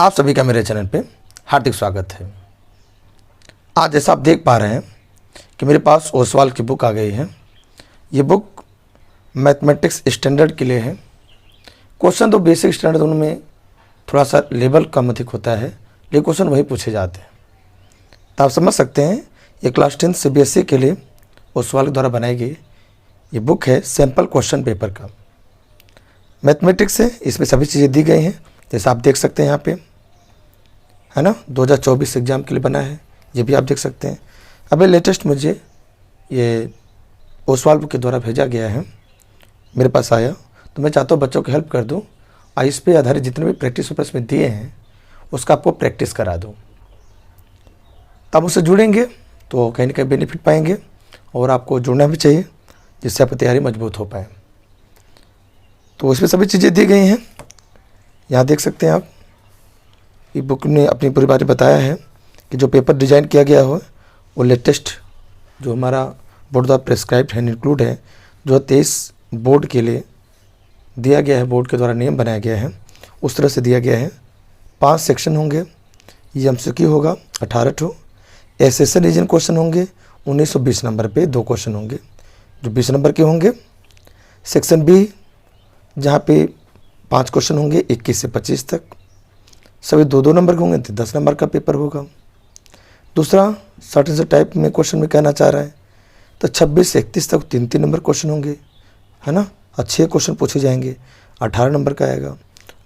आप सभी का मेरे चैनल पे हार्दिक स्वागत है। आज जैसा आप देख पा रहे हैं कि मेरे पास ओसवाल की बुक आ गई है। ये बुक मैथमेटिक्स स्टैंडर्ड के लिए है। क्वेश्चन तो बेसिक स्टैंडर्ड उनमें थोड़ा सा लेवल कम अधिक होता है, लेकिन क्वेश्चन वही पूछे जाते हैं। तो आप समझ सकते हैं ये क्लास 10 CBSE के लिए ओसवाल के द्वारा बनाई गई ये बुक है। सैम्पल क्वेश्चन पेपर का मैथमेटिक्स है, इसमें सभी चीज़ें दी गई हैं जैसे आप देख सकते हैं यहाँ पे, है ना। 2024 एग्ज़ाम के लिए बना है, ये भी आप देख सकते हैं। अभी लेटेस्ट मुझे ये ओसवाल बुक के द्वारा भेजा गया है, मेरे पास आया, तो मैं चाहता हूँ बच्चों को हेल्प कर दूँ और इस पे आधारित जितने भी प्रैक्टिस पेपर इसमें दिए हैं उसका आपको प्रैक्टिस करा दूँ। तब उससे जुड़ेंगे तो कहीं ना कहीं बेनिफिट पाएंगे और आपको जुड़ना भी चाहिए जिससे आपकी तैयारी मजबूत हो पाए। तो इसमें सभी चीज़ें दी गई हैं, यहाँ देख सकते हैं आप। ये बुक ने अपनी पूरी बात बताया है कि जो पेपर डिज़ाइन किया गया हो वो लेटेस्ट जो हमारा बोर्ड द्वारा प्रेस्क्राइब्ड है, इंक्लूड है, जो 23 बोर्ड के लिए दिया गया है, बोर्ड के द्वारा नियम बनाया गया है, उस तरह से दिया गया है। 5 सेक्शन होंगे, ये MCQ होगा 18 ठो, एसेशन रीजन क्वेश्चन होंगे 1920 नंबर पे 2 क्वेश्चन होंगे जो 20 नंबर के होंगे। सेक्शन B जहाँ पे 5 क्वेश्चन होंगे 21 से 25 तक, सभी 2-2 नंबर के होंगे तो 10 नंबर का पेपर होगा। दूसरा सर्टेन से टाइप में क्वेश्चन में कहना चाह रहा है तो 26 से 31 तक 3-3 नंबर क्वेश्चन होंगे, है ना। अच्छे क्वेश्चन पूछे जाएंगे, 18 नंबर का आएगा।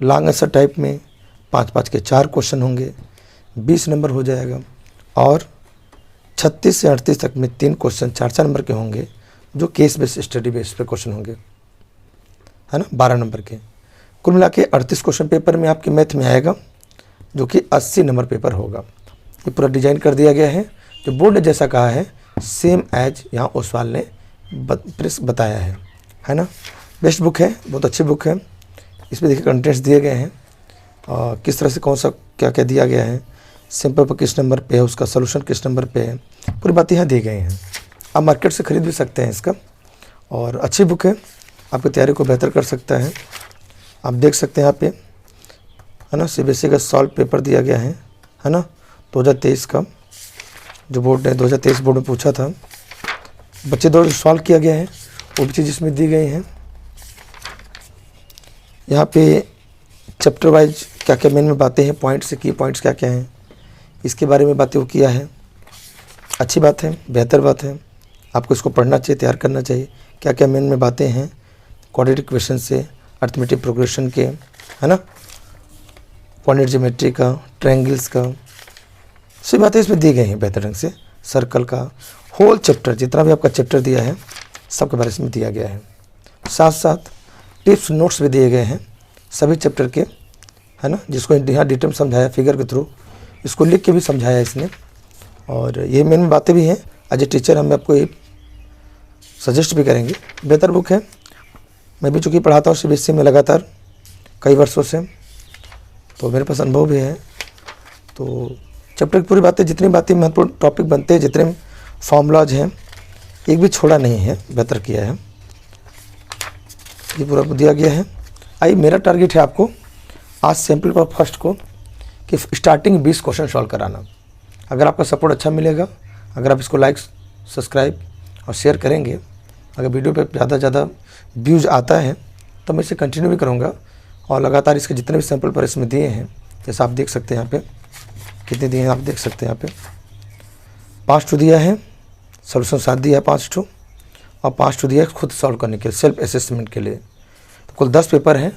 लॉन्ग आंसर टाइप में 5-5 के 4 क्वेश्चन होंगे, 20 नंबर हो जाएगा। और 36 से 38 तक में 3 क्वेश्चन 4-4 नंबर के होंगे जो केस बेस्ड स्टडी बेस पे क्वेश्चन होंगे, है ना, 12 नंबर के। कुल मिला के 38 क्वेश्चन पेपर में आपके मैथ में आएगा जो कि 80 नंबर पेपर होगा। ये पूरा डिजाइन कर दिया गया है जो बोर्ड ने जैसा कहा है सेम एज यहाँ ओसवाल ने बताया है ना। बेस्ट बुक है, बहुत अच्छी बुक है। इसमें देखिए कंटेंट्स दिए गए हैं और किस तरह से कौन सा क्या क्या दिया गया है, सिंपल पर किस नंबर पे है, उसका सोल्यूशन किस नंबर पे है, पूरी बातें यहाँ दी गई हैं। आप मार्केट से ख़रीद भी सकते हैं इसका, और अच्छी बुक है, आपकी तैयारी को बेहतर कर सकता है। आप देख सकते हैं यहाँ पे, है ना, CBSE का सॉल्व पेपर दिया गया है ना, 2023 का, जो बोर्ड ने 2023 बोर्ड में पूछा था, बच्चे द्वारा सॉल्व किया गया है, वो भी चीज़ इसमें दी गई हैं। यहाँ पे चैप्टर वाइज क्या क्या मेन में बातें हैं, पॉइंट्स की पॉइंट्स क्या क्या हैं, इसके बारे में बातें वो किया है। अच्छी बात है, बेहतर बात है, आपको इसको पढ़ना चाहिए, तैयार करना चाहिए। क्या क्या मेन में बातें हैं, क्वाड्रेटिक क्वेश्चन से अर्थमेटिक प्रोग्रेशन के, है ना, कोऑर्डिनेट ज्योमेट्री का, ट्रायंगल्स का, सभी बातें इसमें दी गई हैं बेहतर ढंग से। सर्कल का होल चैप्टर, जितना भी आपका चैप्टर दिया है सबके बारे में दिया गया है। साथ साथ टिप्स नोट्स भी दिए गए हैं सभी चैप्टर के, है ना, जिसको यहाँ डिटेल समझाया फिगर के थ्रू, इसको लिख के भी समझाया इसने। और ये मेन बातें भी हैं, एज ए टीचर हम आपको ये सजेस्ट भी करेंगे। बेहतर बुक है, मैं भी चूँकि पढ़ाता हूँ CBSE में लगातार कई वर्षों से, तो मेरे पास अनुभव भी है। तो चैप्टर की पूरी बातें, जितनी बातें महत्वपूर्ण टॉपिक बनते हैं, जितने फॉर्मूलाज हैं, एक भी छोड़ा नहीं है, बेहतर किया है, ये पूरा दिया गया है। आई मेरा टारगेट है आपको आज सैम्पल पर फर्स्ट को कि स्टार्टिंग 20 क्वेश्चन सॉल्व कराना। अगर आपका सपोर्ट अच्छा मिलेगा, अगर आप इसको लाइक, सब्सक्राइब और शेयर करेंगे, अगर वीडियो पे ज़्यादा से ज़्यादा व्यूज़ आता है तो मैं इसे कंटिन्यू भी करूँगा और लगातार इसके जितने भी सैम्पल पर इसमें दिए हैं, जैसे आप देख सकते हैं यहाँ पे कितने दिए हैं, आप देख सकते हैं यहाँ पे 5 ठो दिया है, सोल्यूशन 7 दिया है 5 ठो, और 5 ठो दिया है खुद सॉल्व करने के लिए, सेल्फ असेसमेंट के लिए। तो कुल 10 पेपर हैं।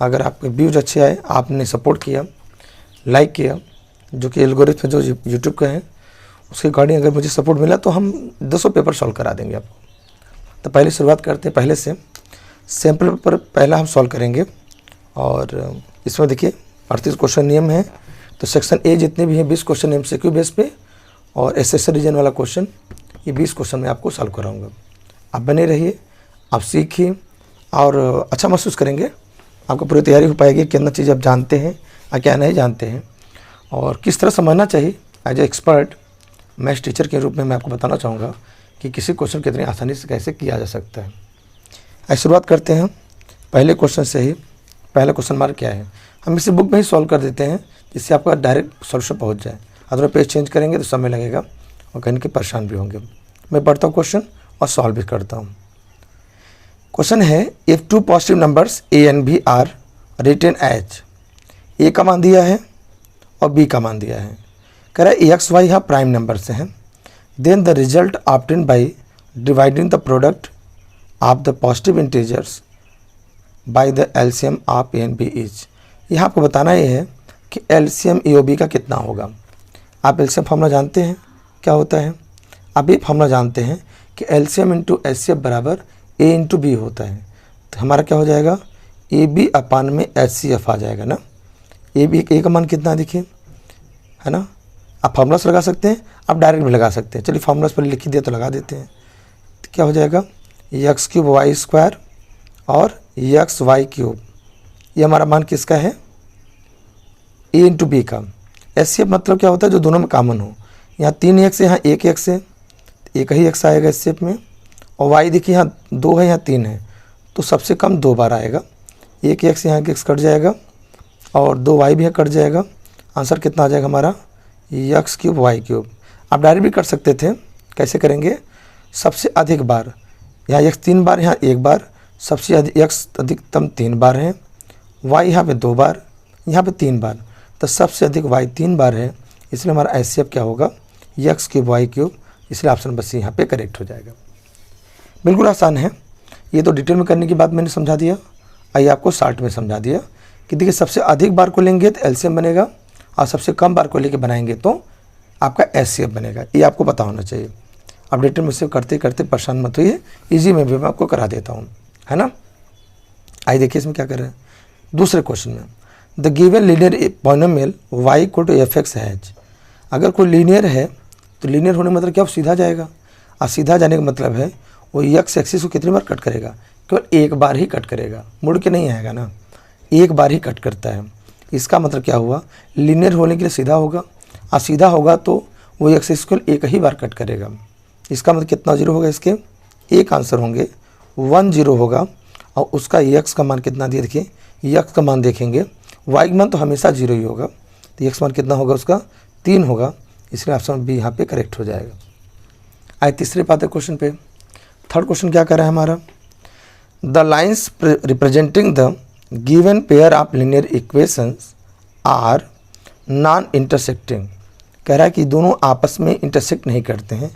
अगर आपके व्यूज़ अच्छे आए, आपने सपोर्ट किया, लाइक किया, जो कि एल्गोरिथम जो यूट्यूब का है उसके अकॉर्डिंग अगर मुझे सपोर्ट मिला तो हम 200 पेपर सॉल्व करा देंगे आपको। तो पहले शुरुआत करते हैं, पहले से सैम्पल पेपर पहला हम सॉल्व करेंगे। और इसमें देखिए 38 क्वेश्चन नियम है, तो सेक्शन A जितने भी हैं 20 क्वेश्चन MCQ बेस पे, और एसेशन रीजन वाला क्वेश्चन ये 20 क्वेश्चन मैं आपको सॉल्व कराऊंगा। आप बने रहिए, आप सीखिए और अच्छा महसूस करेंगे, आपको पूरी तैयारी हो पाएगी, कितना चीज़ आप जानते हैं और क्या नहीं जानते हैं, और किस तरह समझना चाहिए। As a expert maths teacher के रूप में मैं आपको बताना चाहूँगा कि किसी क्वेश्चन कितनी आसानी से कैसे किया जा सकता है। शुरुआत करते हैं पहले क्वेश्चन से ही। पहला क्वेश्चन मार्क क्या है, हम इसे बुक में ही सॉल्व कर देते हैं जिससे आपका डायरेक्ट सॉल्यूशन पहुंच जाए। अगर पेज चेंज करेंगे तो समय लगेगा और कहीं के परेशान भी होंगे। मैं पढ़ता हूँ क्वेश्चन और सॉल्व भी करता हूँ। क्वेश्चन है, if two positive numbers A and B are written as, A का मान दिया है और बी का मान दिया है। कह रहा है एक्स वाई यहाँ प्राइम नंबर से हैं, then the result obtain by dividing the product of the positive integers by the LCM of a and b is. यहाँ आपको बताना ये है कि एलसीएम ए और बी का कितना होगा। आप एलसीएम फार्मूला जानते हैं क्या होता है, आप ये फार्मूला जानते हैं कि एलसीएम इंटू एचसीएफ बराबर ए इंटू बी होता है। तो हमारा क्या हो जाएगा, ए बी अपान में एच सी एफ आ जाएगा ना। ए बी ए का मान कितना देखिए, है ना। आप फार्मूला से लगा सकते हैं, आप डायरेक्ट भी लगा सकते हैं। चलिए फार्मूला पर लिख दिया तो लगा देते हैं। तो क्या हो जाएगा, एक्स क्यूब वाई स्क्वायर और एक्स वाई क्यूब, ये हमारा मान किसका है, ए इंटू बी का। एच सी एफ मतलब क्या होता है, जो दोनों में कॉमन हो। यहाँ 3 एक्स है, यहाँ 1 एक्स है, एक ही एक्स आएगा एच सी एफ में। और वाई देखिए यहाँ 2 है, यहाँ 3 है, तो सबसे कम 2 बार आएगा। 1 एक्स यहाँ एक्स कट जाएगा और 2 वाई भी कट जाएगा। आंसर कितना आ जाएगा हमारा, एक्स क्यूब वाई क्यूब। आप डायरेक्ट भी कर सकते थे, कैसे करेंगे, सबसे अधिक बार यहाँ एक्स 3 बार, यहाँ 1 बार, सबसे एक्स अधिकतम 3 बार है, वाई यहाँ पे 2 बार, यहाँ पे 3 बार, तो सबसे अधिक वाई 3 बार है, इसलिए हमारा एच सी एफ क्या होगा, एक्स क्यूब वाई क्यूब। इसलिए ऑप्शन नंबर सी यहाँ पे करेक्ट हो जाएगा। बिल्कुल आसान है, ये तो डिटेल में करने की बात मैंने समझा दिया। आइए आपको शॉर्ट में समझा दिया कि देखिए सबसे अधिक बार को लेंगे तो एलसीएम बनेगा और सबसे कम बार को लेके बनाएंगे तो आपका एचसीएफ बनेगा। ये आपको पता होना चाहिए। अब डिटेल में से करते करते परेशान मत होइए, ईजी में भी मैं आपको करा देता हूँ, है ना। आइए देखिए इसमें क्या कर रहे हैं। दूसरे क्वेश्चन में, the given linear polynomial y equal to f x has. अगर कोई लीनियर है तो लीनियर होने मतलब क्या, सीधा जाएगा। और सीधा जाने का मतलब है वो एक्स एक्सिस को कितनी बार कट करेगा, केवल एक बार ही कट करेगा, मुड़ के नहीं आएगा ना, एक बार ही कट करता है। इसका मतलब क्या हुआ, लीनियर होने के लिए सीधा होगा, और सीधा होगा तो वो एक्सिस को एक ही बार कट करेगा। इसका मतलब कितना जीरो होगा, इसके एक आंसर होंगे 1 0 होगा। और उसका एक्स का मान कितना दिया, देखिए एक्स का मान देखेंगे, वाई का मान तो हमेशा 0 ही होगा, तो एक्स मान कितना होगा उसका 3 होगा। इसलिए ऑप्शन बी यहाँ पे करेक्ट हो जाएगा। आए तीसरे पाते क्वेश्चन पे। थर्ड क्वेश्चन क्या कर रहा है हमारा, the lines representing the given pair of linear equations are non intersecting. कह रहा है कि दोनों आपस में इंटरसेक्ट नहीं करते हैं,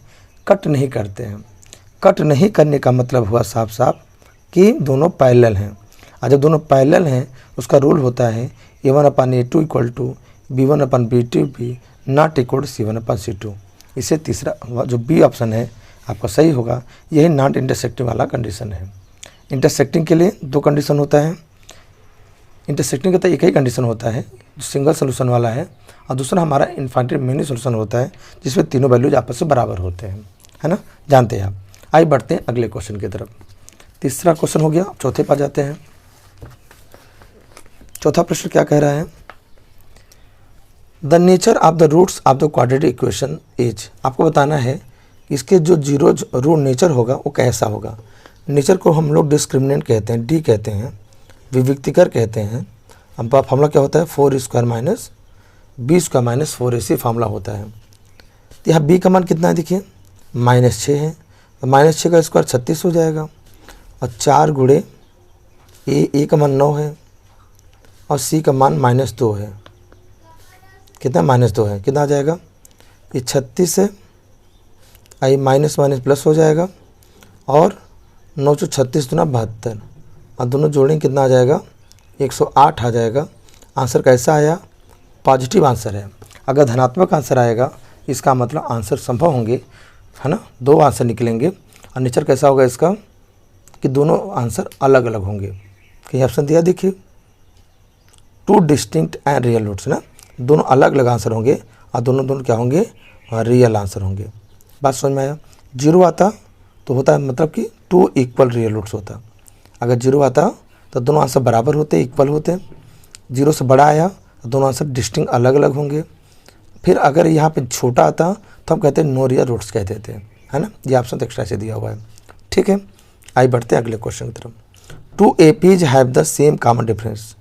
कट नहीं करते हैं। कट नहीं करने का मतलब हुआ साफ साफ कि दोनों पैरेलल हैं। और जब दोनों पैरेलल हैं उसका रूल होता है A1/A2 equal to B1/B2 not equal to C1/C2। इसे तीसरा जो बी ऑप्शन है आपका सही होगा। यही नॉन इंटरसेक्टिंग वाला कंडीशन है। इंटरसेक्टिंग के लिए 2 कंडीशन होता है। इंटरसेक्टिंग का तो एक ही कंडीशन होता है जो सिंगल सोल्यूशन वाला है, और दूसरा हमारा इन्फाइनाइट मेनी सोल्यूशन होता है जिसमें तीनों वैल्यूज आपस में बराबर होते हैं, है ना, जानते हैं आप। आइए बढ़ते हैं अगले क्वेश्चन की तरफ। तीसरा क्वेश्चन हो गया, चौथे पर जाते हैं। चौथा प्रश्न क्या कह रहा है, the nature of the roots of the quadratic equation is. आपको बताना है इसके जो जीरो रूट नेचर होगा वो कैसा होगा। नेचर को हम लोग डिस्क्रिमिनेंट कहते हैं, डी कहते हैं, विविक्तिकर कहते हैं। हम फार्मूला क्या होता है, 4² माइनस B² - 4AC फार्मूला होता है। तो यहाँ बी का मान कितना है, देखिए -6 है, तो -6 का स्क्वायर 36 हो जाएगा। और 4 गुणे ए का मान 9 है और सी का मान -2 है। कितना, -2 है, कितना आ जाएगा, ये 36 है, आई माइनस माइनस प्लस हो जाएगा। और 9 × 36 × 72, और दोनों जोड़ें कितना आ जाएगा, 108 आ जाएगा। आंसर कैसा आया, पॉजिटिव आंसर है। अगर धनात्मक आंसर आएगा इसका मतलब आंसर संभव होंगे, है ना, 2 आंसर निकलेंगे। और नेचर कैसा होगा इसका कि दोनों आंसर अलग अलग होंगे। कहीं ऑप्शन दिया देखिए, 2 डिस्टिंक्ट एंड रियल रूट्स ना, दोनों अलग अलग आंसर होंगे और दोनों क्या होंगे, रियल आंसर होंगे। बात समझ में आया। 0 आता तो होता है मतलब कि 2 इक्वल रियल रूट्स होता। अगर 0 आता तो दोनों आंसर बराबर होते, इक्वल होते। 0 से बड़ा आया तो दोनों आंसर डिस्टिंक्ट अलग अलग होंगे। फिर अगर यहाँ पे छोटा आता तो हम कहते हैं नो रियल रूट्स कहते थे, है ना। ये ऑप्शन तो एक्स्ट्रा से दिया हुआ है, ठीक है। आइए बढ़ते हैं अगले क्वेश्चन की तरफ। 2 APs have the same common difference.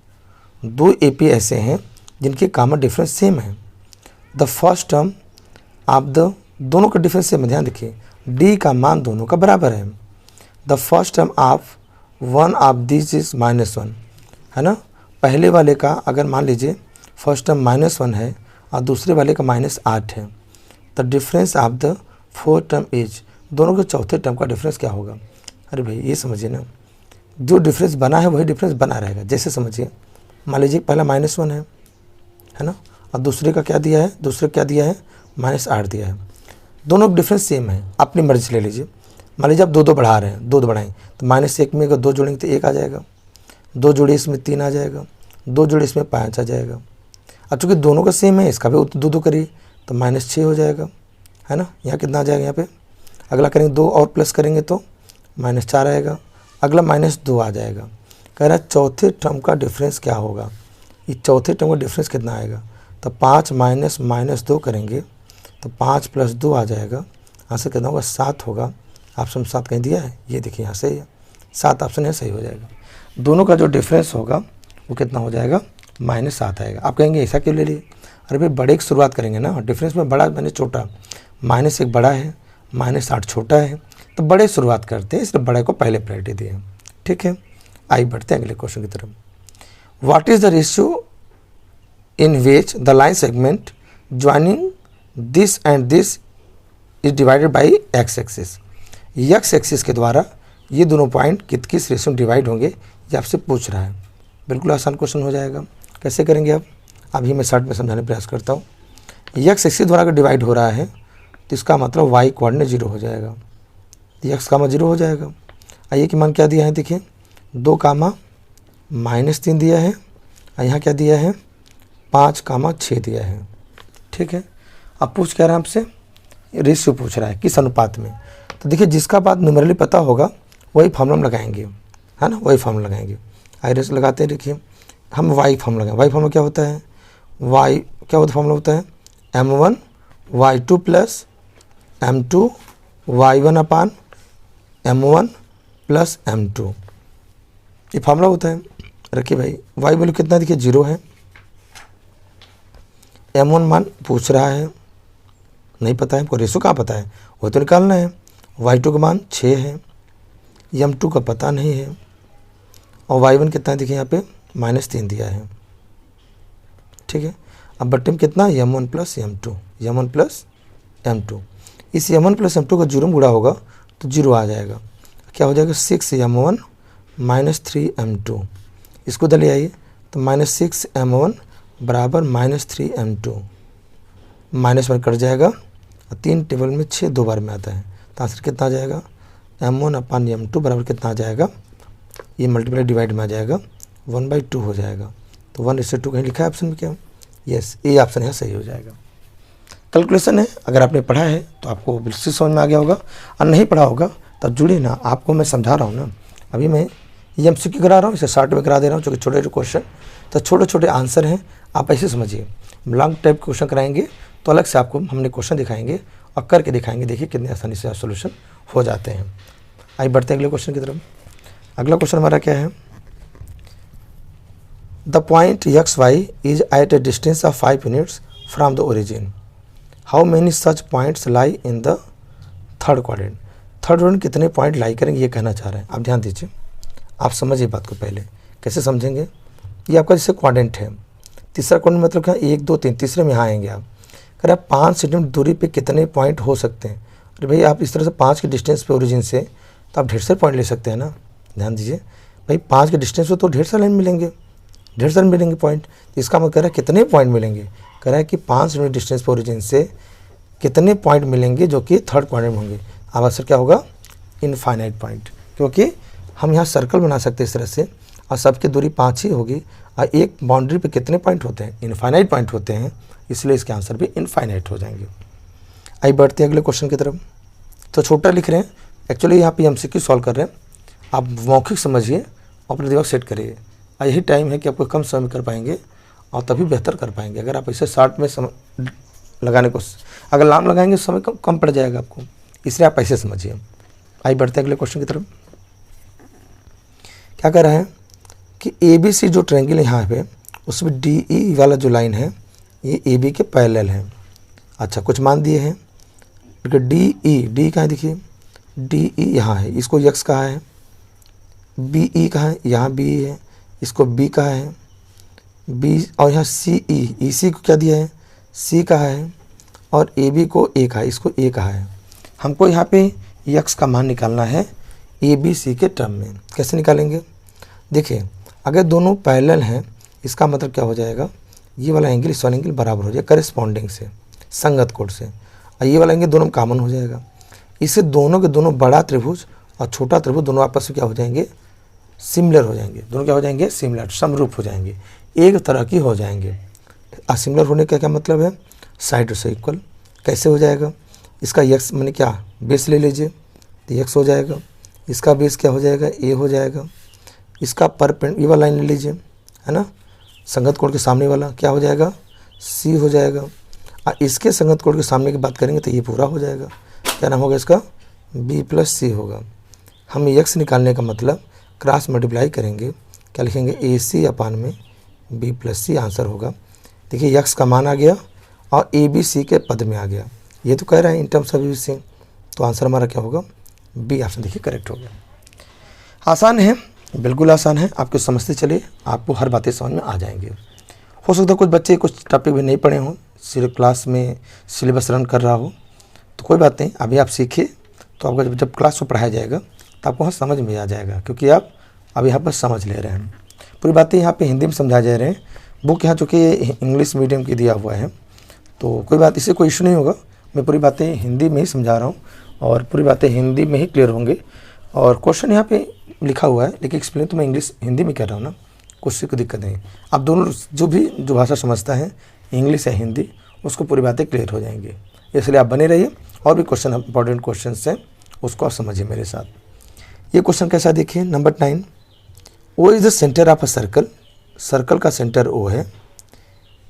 दो AP ऐसे हैं जिनके कॉमन डिफरेंस सेम है। The first term of the दोनों का डिफरेंस सेम है, ध्यान देखिए, डी का मान दोनों का बराबर है। The first term of one of this is -1, है ना। पहले वाले का अगर मान लीजिए फर्स्ट टर्म -1 है और दूसरे वाले का -8 है, the difference of the fourth term is, दोनों के चौथे टर्म का डिफरेंस क्या होगा। अरे भाई ये समझिए ना, जो डिफरेंस बना है वही डिफरेंस बना रहेगा। जैसे समझिए, मान लीजिए पहला -1 है ना, और दूसरे का क्या दिया है, दूसरे क्या दिया है, -8 दिया है। दोनों का डिफरेंस सेम है, अपनी मर्जी से ले लीजिए। मान लीजिए आप 2 बढ़ा रहे हैं, 2 बढ़ाएं तो -1 में अगर 2 जोड़ेंगे तो 1 आ जाएगा, 2 जोड़े इसमें 3 आ जाएगा, 2 जोड़े इसमें 5 आ जाएगा। अब चूँकि दोनों का सेम है, इसका भी 2 करिए तो -6 हो जाएगा, है ना। यहाँ कितना आ जाएगा, यहाँ पे अगला करेंगे 2 और प्लस करेंगे तो -4 आएगा, अगला -2 आ जाएगा। कह रहा है चौथे टर्म का डिफरेंस क्या होगा। ये चौथे टर्म का डिफरेंस कितना आएगा, तो 5 -2 करेंगे तो 5 + 2 आ जाएगा। यहाँ से कितना होगा, 7 होगा। ऑप्शन 7 कहीं दिया है, ये देखिए यहाँ से है 7 ऑप्शन है, सही हो जाएगा। दोनों का जो डिफरेंस होगा वो कितना हो जाएगा, -7 आएगा। आप कहेंगे ऐसा क्यों ले लिए, अरे भाई बड़े की शुरुआत करेंगे ना, डिफरेंस में बड़ा मैंने छोटा, -1 बड़ा है, -8 छोटा है, तो बड़े शुरुआत करते हैं, इसलिए बड़े को पहले प्रायोरिटी दिए हैं। ठीक है, आइए बढ़ते हैं अगले क्वेश्चन की तरफ। What is the ratio in which the line segment joining this and this is divided by x axis. X axis के द्वारा ये दोनों पॉइंट किस रेशियो में डिवाइड होंगे, ये आपसे पूछ रहा है। बिल्कुल आसान क्वेश्चन हो जाएगा। कैसे करेंगे अब, अभी मैं शॉर्ट में समझाने का प्रयास करता हूँ। एक्स एक्सिस द्वारा अगर डिवाइड हो रहा है तो इसका मतलब वाई कोऑर्डिनेट 0 हो जाएगा, एक्स का मान 0 हो जाएगा। आइए कि मान क्या दिया है, देखिए 2 कामा -3 दिया है, और यहाँ क्या दिया है 5 कामा 6 दिया है। ठीक है, अब पूछ क्या रहा है आपसे, रेशियो पूछ रहा है किस अनुपात में। तो देखिए जिसका बात न्यूमेरली पता होगा वही फॉर्मूला लगाएंगे, है ना, वही फॉर्मूला लगाएंगे। आई रेस लगाते हैं, देखिए हम वाई फॉर्मूला लगाएं। वाई फॉर्मूला क्या होता है, वाई क्या होता है, फॉर्मूला होता है m1 y2 + m2 y1 अपान m1 + m2, ये फॉर्मूला होता है। रखिए भाई, वाई वैल्यू कितना देखिए 0 है, m1 मान पूछ रहा है, नहीं पता है हमको, रेशो कहाँ पता है, वो तो निकालना है। y2 का मान 6 है, m2 का पता नहीं है, और y1 कितना है देखिए यहाँ पे -3 दिया है। ठीक है, अब बट्टे में कितना m1 + m2, m1 + m2, इस m1 + m2 का 0 में गुणा होगा तो 0 आ जाएगा। क्या हो जाएगा 6m1 - 3m2, इसको इधर ले आइए तो -6m1 = -3m2, -1 कट जाएगा और 3 टेबल में 6 2 बार में आता है, तो आंसर कितना आ जाएगा m1 अपान m2 बराबर कितना आ जाएगा, ये मल्टीप्लाई डिवाइड में आ जाएगा 1/2 हो जाएगा। तो 1:2 कहीं लिखा है ऑप्शन में क्या, यस ये ऑप्शन है, सही हो जाएगा। कैलकुलेशन है, अगर आपने पढ़ा है तो आपको बिल्कुल समझ में आ गया होगा, और नहीं पढ़ा होगा तब जुड़िए ना, आपको मैं समझा रहा हूँ ना। अभी मैं ये MCQ करा रहा हूँ, इसे शॉर्ट में करा दे रहा हूँ, क्योंकि छोटे छोटे क्वेश्चन तो छोटे छोटे आंसर हैं, आप ऐसे समझिए। लॉन्ग टाइप क्वेश्चन कराएंगे तो अलग से आपको हमने क्वेश्चन दिखाएंगे और करके दिखाएंगे, देखिए कितने आसानी से सोल्यूशन हो जाते हैं। आइए बढ़ते हैं अगले क्वेश्चन की तरफ। अगला क्वेश्चन हमारा क्या है, the point XY is at a distance of 5 units from the origin, how many such points lie in the third quadrant. Third quadrant कितने पॉइंट लाई करेंगे ये कहना चाह रहे हैं। आप ध्यान दीजिए, आप समझिए बात को, पहले कैसे समझेंगे। ये आपका जैसे क्वाड्रेंट है, तीसरा क्वाड्रेंट मतलब क्या, 1 2 3, तीसरे में यहाँ आएंगे आप। कह रहे हैं 5 सेंटीमीटर दूरी पे कितने पॉइंट हो सकते हैं। अरे भाई आप इस तरह से 5 के डिस्टेंस पे ओरिजिन से तो आप ढेर सारे पॉइंट ले सकते हैं ना। ध्यान दीजिए भाई, 5 के डिस्टेंस पे तो ढेर सारे मिलेंगे, ढेर सारे मिलेंगे पॉइंट। इसका मतलब कह रहा है कितने पॉइंट मिलेंगे, कह रहा है कि 5 सेंटीमीटर डिस्टेंस पे ओरिजिन से कितने पॉइंट मिलेंगे जो कि थर्ड क्वाड्रेंट में होंगे। अब आंसर क्या होगा, इनफाइनाइट पॉइंट, क्योंकि हम यहाँ सर्कल बना सकते हैं इस तरह से, और सबकी दूरी 5 ही होगी, और एक बाउंड्री पे कितने पॉइंट होते हैं, इनफाइनाइट पॉइंट होते हैं, इसलिए इसके आंसर भी इनफाइनाइट हो जाएंगे। आइए बढ़ते हैं अगले क्वेश्चन की तरफ। तो छोटा लिख रहे हैं, एक्चुअली यहाँ पे MCQ सॉल्व कर रहे हैं, आप मौखिक समझिए और अपने दिमाग सेट करिए। और यही टाइम है कि आपको कम समय में कर पाएंगे और तभी बेहतर कर पाएंगे। अगर आप इसे शॉर्ट में लगाने को, अगर लाम लगाएंगे समय कम पड़ जाएगा आपको, इसलिए आप ऐसे समझिए। आइए बढ़ते हैं अगले क्वेश्चन की तरफ। क्या कह रहा है कि ABC जो ट्रायंगल यहाँ पे उसमें डी ई वाला जो लाइन है ये ए बी के पैरेलल है। अच्छा, कुछ मान दिए हैं, डी ई, डी कहाँ है देखिए, डी ई यहाँ है, इसको यक्स कहा है, बी ई कहाँ है, यहाँ बी है, इसको बी कहा है, बी, और यहाँ सी ई सी को क्या दिया है, सी कहा है, और ए बी को ए कहा है, इसको ए कहा है। हमको यहाँ पे यक्स का मान निकालना है ए बी सी के टर्म में। कैसे निकालेंगे, देखिए अगर दोनों पैरेलल हैं इसका मतलब क्या हो जाएगा, ये वाला एंगल इस वाला एंगल बराबर हो जाएगा करेस्पॉन्डिंग से, संगत कोण से, और ये वाला एंगल दोनों कॉमन हो जाएगा। इससे दोनों के दोनों बड़ा त्रिभुज और छोटा त्रिभुज दोनों आपस में क्या हो जाएंगे, सिमिलर हो जाएंगे। दोनों क्या हो जाएंगे, सिमिलर, समरूप हो जाएंगे, एक तरह की हो जाएंगे। सिमिलर होने का क्या मतलब है, साइड से इक्वल। कैसे हो जाएगा, इसका यक्स मैंने क्या बेस ले लीजिए तो यक्स हो जाएगा, इसका बेस क्या हो जाएगा, ए हो जाएगा, इसका परपेंड ये वाला लाइन ले लीजिए, है ना, संगत कोण के सामने वाला क्या हो जाएगा, सी हो जाएगा, और इसके संगत कोण के सामने की बात करेंगे तो ये पूरा हो जाएगा। क्या नाम होगा इसका, बी प्लस सी होगा। हम यक्स निकालने का मतलब क्रॉस मल्टीप्लाई करेंगे, क्या लिखेंगे, ए सी अपान में बी प्लस सी आंसर होगा। देखिए यक्स का मान आ गया और ए बी सी के पद में आ गया, ये तो कह रहा है इन टर्म्स ऑफ सी, तो आंसर हमारा क्या होगा, बी ऑप्शन देखिए करेक्ट हो गया। आसान है, बिल्कुल आसान है, आपको समझते चलिए आपको हर बातें समझ में आ जाएंगी। हो सकता है कुछ बच्चे कुछ टॉपिक भी नहीं पढ़े हों, सिर्फ क्लास में सिलेबस रन कर रहा हो, तो कोई बात नहीं, अभी आप सीखिए तो आपका जब क्लास में पढ़ाया जाएगा तो आपको वहाँ समझ में आ जाएगा, क्योंकि आप अभी यहाँ पर समझ ले रहे हैं। पूरी बातें यहाँ पे हिंदी में समझा जा रहे हैं। बुक यहाँ चूँकि इंग्लिश मीडियम की दिया हुआ है तो कोई बात, इससे कोई इशू नहीं होगा। मैं पूरी बातें हिंदी में ही समझा रहा हूँ और पूरी बातें हिंदी में ही क्लियर होंगे। और क्वेश्चन यहाँ पे लिखा हुआ है लेकिन एक्सप्लेन तो मैं हिंदी में कर रहा हूँ ना, कुछ कोई दिक्कत नहीं। आप दोनों जो भाषा समझता है, इंग्लिश या हिंदी, उसको पूरी बातें क्लियर हो जाएंगी। इसलिए आप बने रहिए, और भी क्वेश्चन इंपॉर्टेंट क्वेश्चन हैं उसको आप समझिए मेरे साथ। ये क्वेश्चन कैसा देखिए, number 9, O is the centre of a circle, circle का सेंटर ओ है,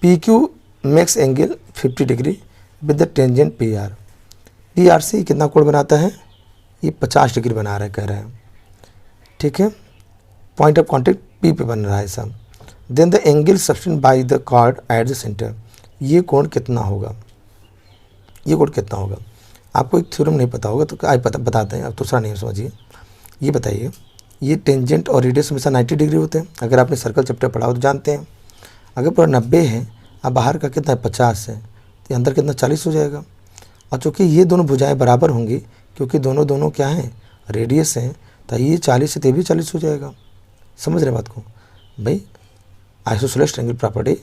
P Q makes angle 50 degree with the tangent P R, P R से कितना कोण बनाता है, ये 50 डिग्री बना रहा है, कह रहा है, ठीक है, पॉइंट ऑफ कॉन्टेक्ट पी पे बन रहा है सब। Then the angle subtend by the chord at the centre, ये कोण कितना होगा, ये कोण कितना होगा। आपको एक थ्योरम नहीं पता होगा तो आज बताते हैं, आप दूसरा नहीं समझिए। ये बताइए, ये टेंजेंट और रेडियस हमेशा 90 डिग्री होते हैं, अगर आपने सर्कल चैप्टर पढ़ा हो तो जानते हैं। अगर पूरा 90 है, अब बाहर का कितना है 50 है, तो अंदर कितना 40 हो जाएगा। और चूँकि ये दोनों भुजाएं बराबर होंगी, क्योंकि दोनों क्या हैं, रेडियस हैं, तो ये 40 से, तो भी 40 हो जाएगा। समझ रहे बात को भाई, आइसोसेलेस ट्रायंगल प्रॉपर्टी,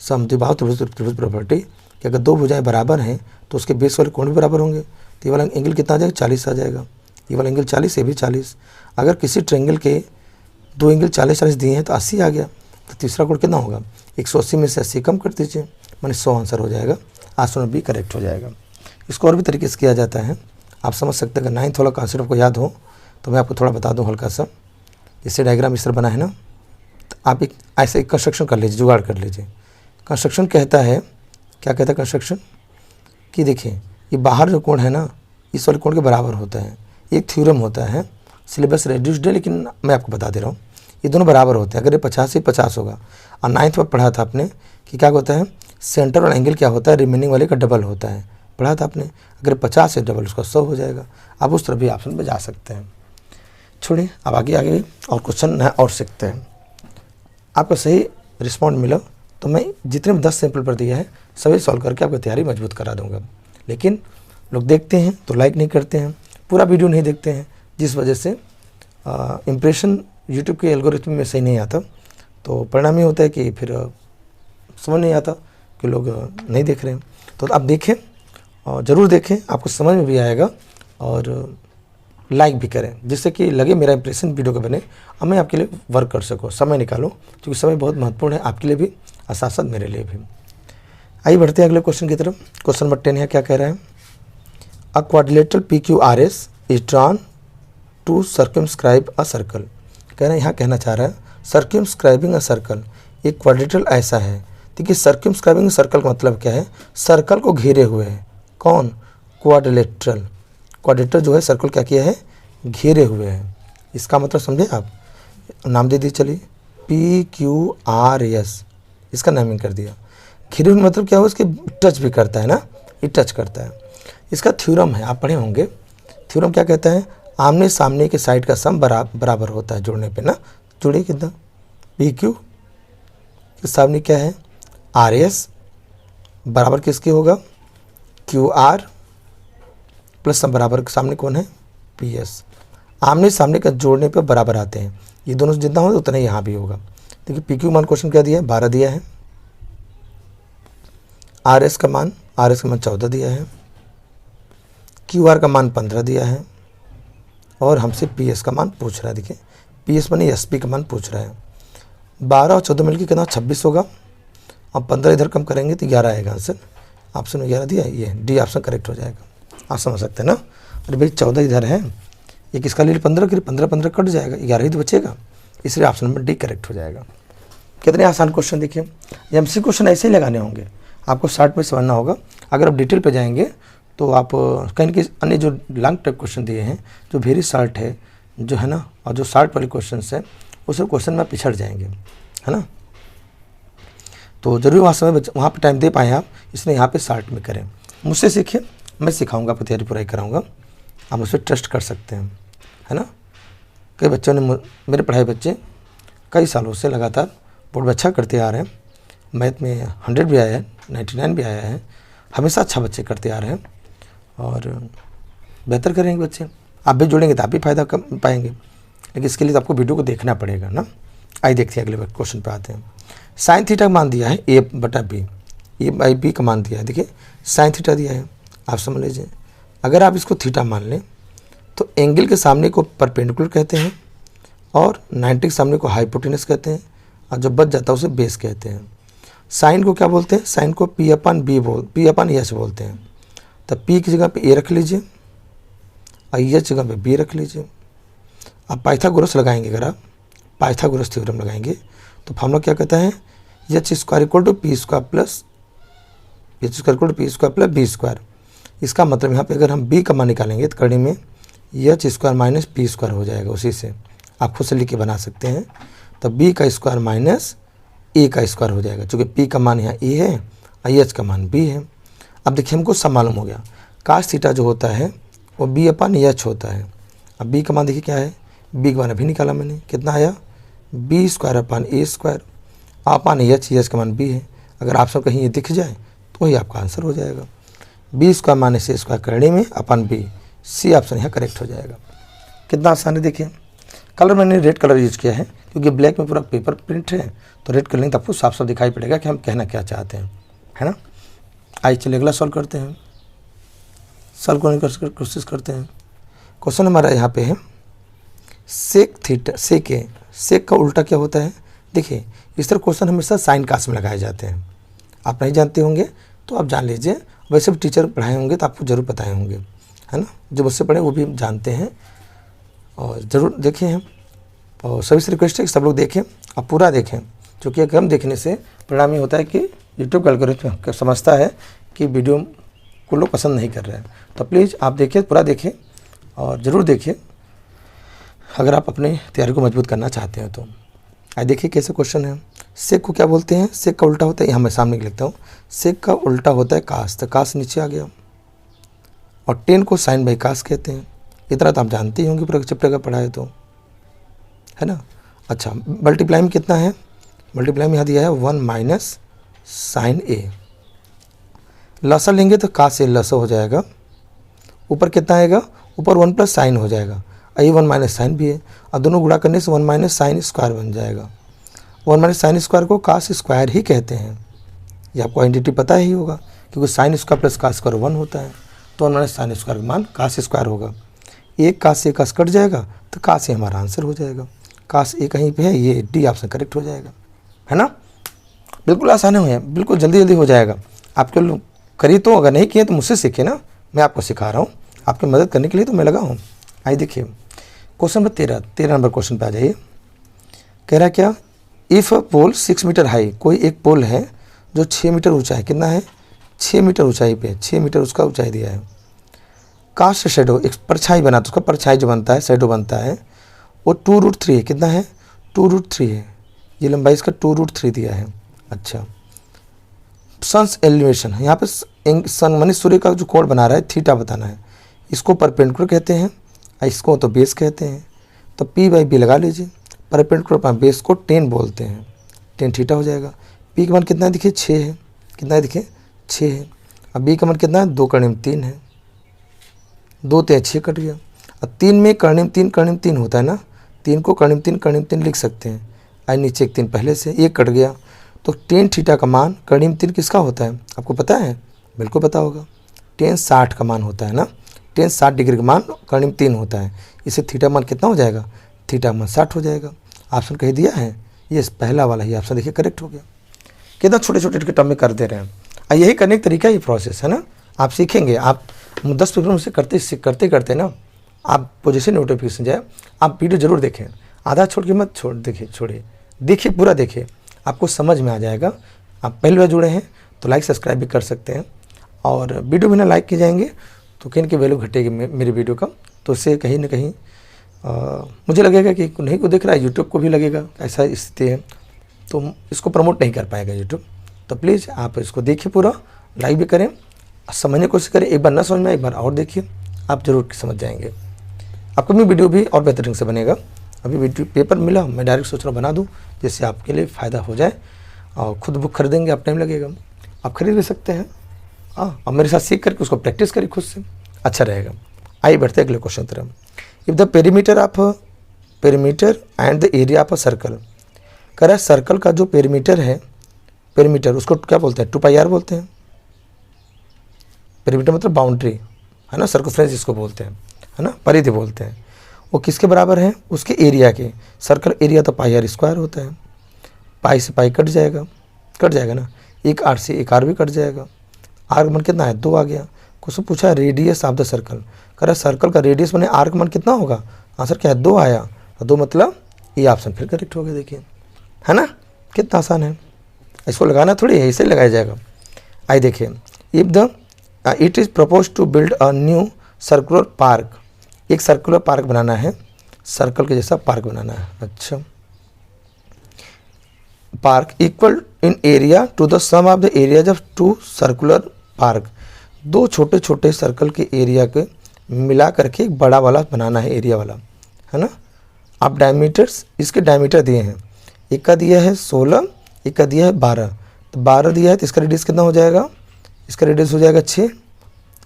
समद्विबाहु त्रिभुज प्रॉपर्टी, कि अगर दो भुजाएं बराबर हैं तो उसके बेस वाले कोण भी बराबर होंगे, तो ये वाला एंगल कितना आ जाएगा, 40 आ जाएगा। ये वाला एंगल 40, ये भी 40। अगर किसी ट्रायंगल के दो एंगल 40-40 दिए हैं तो 80 आ गया, तो तीसरा कोण कितना होगा, 180 में से 80 कम कर दीजिए, मैंने 100 आंसर हो जाएगा, ऑप्शन बी करेक्ट हो जाएगा। इसको और भी तरीके से किया जाता है, आप समझ सकते हैं। अगर 9th वाला कॉन्सेप्ट आपको याद हो तो मैं आपको थोड़ा बता दूं हल्का सा। इससे डायग्राम इस तरह बना है ना, तो आप एक ऐसे एक कंस्ट्रक्शन कर लीजिए, जुगाड़ कर लीजिए। कंस्ट्रक्शन कहता है, क्या कहता है कंस्ट्रक्शन, कि देखिए ये बाहर जो कोण है ना, इस वाले कोण के बराबर होता है। एक थ्योरम होता है, सिलेबस रेड्यूस्ड है लेकिन मैं आपको बता दे रहा हूँ, ये दोनों बराबर होते हैं। अगर ये 50 से 50 होगा, और 9th में पढ़ा था आपने कि क्या होता है, सेंटर और एंगल क्या होता है, रिमेनिंग वाले का डबल होता है, पढ़ा था आपने। अगर 50 से डबल उसका 100 हो जाएगा। आप उस तरह भी ऑप्शन में जा सकते हैं। छोड़िए, अब आगे और क्वेश्चन और सीखते हैं। आपको सही रिस्पॉन्ड मिला तो मैं जितने भी 10 सैंपल पर दिया है सभी सॉल्व करके आपकी तैयारी मजबूत करा दूंगा। लेकिन लोग देखते हैं तो लाइक नहीं करते हैं, पूरा वीडियो नहीं देखते हैं, जिस वजह से इम्प्रेशन यूट्यूब के एल्गोरिथम में सही नहीं आता, तो परिणाम ये होता है कि फिर समझ नहीं आता कि लोग नहीं देख रहे हैं। तो आप देखें और ज़रूर देखें, आपको समझ में भी आएगा, और लाइक भी करें, जिससे कि लगे मेरा इंप्रेशन वीडियो का बने और मैं आपके लिए वर्क कर सकूँ, समय निकालूँ, क्योंकि समय बहुत महत्वपूर्ण है आपके लिए भी और साथ साथ मेरे लिए भी। आइए बढ़ते हैं अगले क्वेश्चन की तरफ। क्वेश्चन नंबर 10 है, क्या कह रहा है, a quadrilateral PQRS is drawn to circumscribe a circle. कह रहे हैं, यहाँ कहना चाह रहा है सर्कमस्क्राइबिंग अ सर्कल, एक क्वाड्रिलेटरल ऐसा है। देखिए सर्कमस्क्राइबिंग सर्कल का मतलब क्या है, सर्कल को घेरे हुए है। कौन, क्वाड्रिलेटरल, क्वाड्रिलेटरल जो है सर्कल क्या किया है, घेरे हुए हैं। इसका मतलब समझे आप, नाम दे दीजिए चलिए, PQRS, इसका नेमिंग कर दिया। घिरे हुए मतलब क्या हुआ, इसके टच भी करता है ना, ये टच करता है। इसका थ्योरम है, आप पढ़े होंगे। थ्योरम क्या कहता है, आमने सामने के साइड का सम बराबर होता है जोड़ने पे ना। जोड़िए कितना, पी क्यू के सामने क्या है आर एस बराबर किसके होगा, क्यू आर प्लस सम बराबर के सामने कौन है, पी एस। आमने सामने का जोड़ने पे बराबर आते हैं, ये दोनों जितना होगा उतना ही यहाँ भी होगा। देखिए पी क्यू मान क्वेश्चन क्या दिया है, 12 दिया है। आर एस का मान 14 दिया है। क्यू आर का मान 15 दिया है। और हमसे पी एस का मान पूछ रहा है। देखिए पी एस माने एस पी का मान पूछ रहा है। 12 और 14 मिलकर कितना 26 होगा। अब 15 इधर कम करेंगे तो 11 आएगा आंसर। ऑप्शन में 11 दिया है, ये डी ऑप्शन करेक्ट हो जाएगा। आप समझ सकते हैं ना। अरे भाई 14 इधर है, ये किसका ले 15 के 15 कट जाएगा, 11 ही तो बचेगा, इसलिए ऑप्शन नंबर डी करेक्ट हो जाएगा। कितने आसान क्वेश्चन देखिए, ये एमसी क्वेश्चन ऐसे ही लगाने होंगे, आपको शॉर्ट में समझना होगा। अगर आप डिटेल पे जाएंगे तो आप कहीं कि अन्य जो लॉन्ग टाइप क्वेश्चन दिए हैं, जो वेरी शॉर्ट है जो है ना, और जो शॉर्ट वाले क्वेश्चन है उस क्वेश्चन में पिछड़ जाएंगे, है ना। तो जरूर वहाँ पे टाइम दे पाएँ आप, इसलिए यहाँ पे शॉर्ट में करें। मुझसे सीखिए, मैं सिखाऊंगा, आपको तैयारी पूरी कराऊंगा, आप मुझ पर ट्रस्ट कर सकते हैं, है ना। कई बच्चों ने, मेरे पढ़ाए बच्चे कई सालों से लगातार बहुत अच्छा करते आ रहे हैं। मैथ में 100 भी आया है, 99 भी आया है, हमेशा अच्छा बच्चे करते आ रहे हैं और बेहतर करेंगे बच्चे। आप भी जुड़ेंगे तो आप भी फ़ायदा पाएंगे, लेकिन इसके लिए तो आपको वीडियो को देखना पड़ेगा ना। आइए देखते हैं अगले क्वेश्चन पे आते हैं। साइन थीटा का मान दिया है ए बटा बी, ए बाई बी का मान दिया है। देखिए साइन थीटा दिया है, आप समझ लीजिए। अगर आप इसको थीटा मान लें तो एंगल के सामने को परपेंडिकुलर कहते हैं और 90 के सामने को हाइपोटेनस कहते हैं, और जो बच जाता है उसे बेस कहते हैं। साइन को क्या बोलते हैं, साइन को पी अपन एच बोलते हैं। तो पी की जगह पे ए रख लीजिए और एच जगह पे बी रख लीजिए। अब पाइथागोरस लगाएंगे, अगर आप पाइथागोरस थ्योरम लगाएंगे तो फॉर्मूला क्या कहता है, h square equal to p square plus b square. इसका मतलब यहाँ पे अगर हम बी का मान निकालेंगे तो करने में H square minus P square हो जाएगा। उसी से आप खुद से लिख के बना सकते हैं। तो बी का स्क्वायर माइनस ए का स्क्वायर हो जाएगा, चूँकि पी का मान यहाँ ए है और एच का मान बी है। अब देखिए हमको सब मालूम हो गया, काश थीटा जो होता है वो बी अपन एच होता है। अब बी का मान देखिए क्या है, बी का मान अभी निकाला मैंने, कितना आया, बी स्क्वायर अपन ए स्क्वायर अपन एच का मान बी है। अगर आप सब कहीं ये दिख जाए तो वही आपका आंसर हो जाएगा। बी स्क्वायर माइनस ए स्क्वायर करने में अपन बी, सी ऑप्शन यहाँ करेक्ट हो जाएगा। कितना आसान है देखिए। कलर मैंने रेड कलर यूज किया है क्योंकि ब्लैक में पूरा पेपर प्रिंट है, तो रेड कलर तो आपको साफ साफ दिखाई पड़ेगा कि हम कहना क्या चाहते हैं, है ना। आइए चलिए अगला सॉल्व करते हैं। सॉल्व करने की कोशिश करते हैं। क्वेश्चन हमारा यहाँ पे है सेक थीटा, सेक का उल्टा क्या होता है। देखिए इस तरह क्वेश्चन हमेशा साइन कास में लगाए जाते हैं। आप नहीं जानते होंगे तो आप जान लीजिए, वैसे भी टीचर पढ़ाए होंगे तो आपको ज़रूर बताए होंगे, है ना। जो मुझसे पढ़े वो भी जानते हैं और ज़रूर देखें हम। और सभी से रिक्वेस्ट है कि सब लोग देखें, आप पूरा देखें, क्योंकि अगर हम देखने से परिणाम ये होता है कि यूट्यूब एल्गोरिथम समझता है कि वीडियो को लोग पसंद नहीं कर रहे हैं। तो प्लीज़ आप देखिए, पूरा देखें और ज़रूर देखिए अगर आप अपनी तैयारी को मजबूत करना चाहते हैं तो। आइए देखिए कैसे क्वेश्चन है। सेक को क्या बोलते हैं, सेक का उल्टा होता है, यहाँ मैं सामने लिखता हूँ, सेक का उल्टा होता है कास। तो कास नीचे आ गया और टेन को साइन बाई कास कहते हैं। इतना तो आप जानते ही होंगे, पूरा चैप्टर का पढ़ा है तो, है ना। अच्छा मल्टीप्लाई में कितना है, मल्टीप्लाई में यहाँ दिया है 1 माइनस साइन ए। लसा लेंगे तो कास ए लसा हो जाएगा। ऊपर कितना आएगा, ऊपर 1 प्लस साइन हो जाएगा, ये 1 माइनस साइन भी है, और दोनों गुणा करने से 1 माइनस साइन स्क्वायर बन जाएगा। 1 माइनस साइन स्क्वायर को कास स्क्वायर ही कहते हैं, ये आपको आइडेंटिटी पता ही होगा, क्योंकि sine square plus cos square 1 होता है। तो 1 माइनस साइन स्क्वायर का मान कास स्क्वायर होगा। एक कास से कास कट जाएगा तो कास से हमारा आंसर हो जाएगा। कास ए कहीं पे है, ये डी ऑप्शन करेक्ट हो जाएगा, है ना। बिल्कुल आसान है, बिल्कुल जल्दी जल्दी हो जाएगा। आपके लोग करिए तो, अगर नहीं किए तो मुझसे सीखिए ना, मैं आपको सिखा रहा हूँ, आपकी मदद करने के लिए तो मैं लगा हूँ। आइए देखिए क्वेश्चन नंबर 13 नंबर क्वेश्चन पे आ जाइए। कह रहा क्या, इफ़ पोल 6 मीटर हाई, कोई एक पोल है जो 6 मीटर ऊंचा है। कितना है, 6 मीटर ऊंचाई पे, 6 मीटर उसका ऊंचाई दिया है। कास्ट शेडो, एक परछाई बना, तो उसका परछाई जो बनता है, शेडो बनता है, वो 2√3 है। कितना है, 2√3 है। ये लंबाई इसका 2√3 दिया है। अच्छा, सन्स एलिवेशन है, यहाँ पे सन मानी सूर्य का जो कोण बना रहा है थीटा बताना है, इसको परपेंडिकुलर कहते हैं और इसको तो बेस कहते हैं। तो पी बाई बी लगा लीजिए, परपेंडिकुलर पर बेस को 10 बोलते हैं, 10 थीटा हो जाएगा। पी का मान कितना है देखिए 6 है, कितना है देखिए 6 है। अब बी का मान कितना है 2 कर्णिम 3 है, 2 3 6 कट गया। अब 3 में कर्णिम 3 होता है ना, 3 को कर्णिम 3 लिख सकते हैं, आई नीचे एक 3 पहले से, एक कट गया। तो 10 थीटा का मान कर्णिम 3 किसका होता है आपको पता है? बिल्कुल पता होगा, 10 60 का मान होता है ना, 10 60 डिग्री का मान कर्णिम 3 होता है। इसे थीटा मान कितना हो जाएगा? थीटा मान 60 हो जाएगा। ऑप्शन कह दिया है, ये पहला वाला ही ऑप्शन देखिए करेक्ट हो गया। कितना छोटे छोटे टर्म में कर दे रहे हैं, और यही करने का तरीका ही प्रोसेस है ना। आप सीखेंगे, आप 10 पेपर में से करते करते ना आप पोजीशन नोटिफिकेशन जाए, आप वीडियो जरूर देखें, आधा छोड़ के मत देखिए पूरा देखिए, आपको समझ में आ जाएगा। आप पहली बार जुड़े हैं तो लाइक सब्सक्राइब भी कर सकते हैं, और वीडियो भी ना लाइक किए जाएंगे तो कहीं की वैल्यू घटेगी मेरे वीडियो का, तो उससे कहीं ना कहीं मुझे लगेगा कि नहीं को देख रहा है, यूट्यूब को भी लगेगा ऐसा स्थिति है, तो इसको प्रमोट नहीं कर पाएगा यूट्यूब। तो प्लीज़ आप इसको देखिए पूरा, लाइक भी करें, समझने की कोशिश करें। एक बार ना समझ में एक बार और देखिए, आप जरूर समझ जाएंगे। आपको भी वीडियो भी और बेहतर ढंग से बनेगा। अभी वीडियो पेपर मिला, मैं डायरेक्ट सोच रहा हूँ बना दूँ जिससे आपके लिए फ़ायदा हो जाए, और खुद बुक खरीदेंगे आप टाइम लगेगा, आप खरीद भी सकते हैं। हाँ, और मेरे साथ सीख करके उसको प्रैक्टिस करिए खुद से, अच्छा रहेगा। आइए बढ़ते अगले क्वेश्चन तरफ। If the perimeter and the area of a circle, कह रहा है सर्कल का जो पेरीमीटर है, पेरीमीटर उसको क्या बोलते हैं? 2πr बोलते हैं। पेरीमीटर मतलब बाउंड्री है ना, सर्कमफ्रेंस जिसको बोलते हैं है ना, परिधि बोलते हैं। वो किसके बराबर है? उसके एरिया के। सर्कल एरिया तो πr² होता है, पाई से पाई कट जाएगा ना, एक आर से एक आर भी कट जाएगा। आर का मान कितना है? 2 आ गया। क्वेश्चन पूछा है रेडियस ऑफ द सर्कल, कह रहा है सर्कल का रेडियस बने आर का मान कितना होगा? आंसर क्या है? 2 आया, 2 मतलब ये ऑप्शन फिर करेक्ट हो गया। देखिए है ना, कितना आसान है, इसको लगाना थोड़ी है, इसे लगाया जाएगा। आइए देखिए, if the it is propose to build a new circular park, एक सर्कुलर पार्क बनाना है, सर्कल के जैसा पार्क बनाना है। अच्छा, park equal in area to the sum of the areas of 2 circular park, 2 छोटे छोटे सर्कल के एरिया के मिला करके एक बड़ा वाला बनाना है, एरिया वाला है ना। आप डायमीटर्स, इसके डायमीटर दिए हैं, एक का दिया है 16, एक का दिया है 12, तो 12 दिया है तो इसका रेडियस कितना हो जाएगा? इसका रेडियस हो जाएगा 6।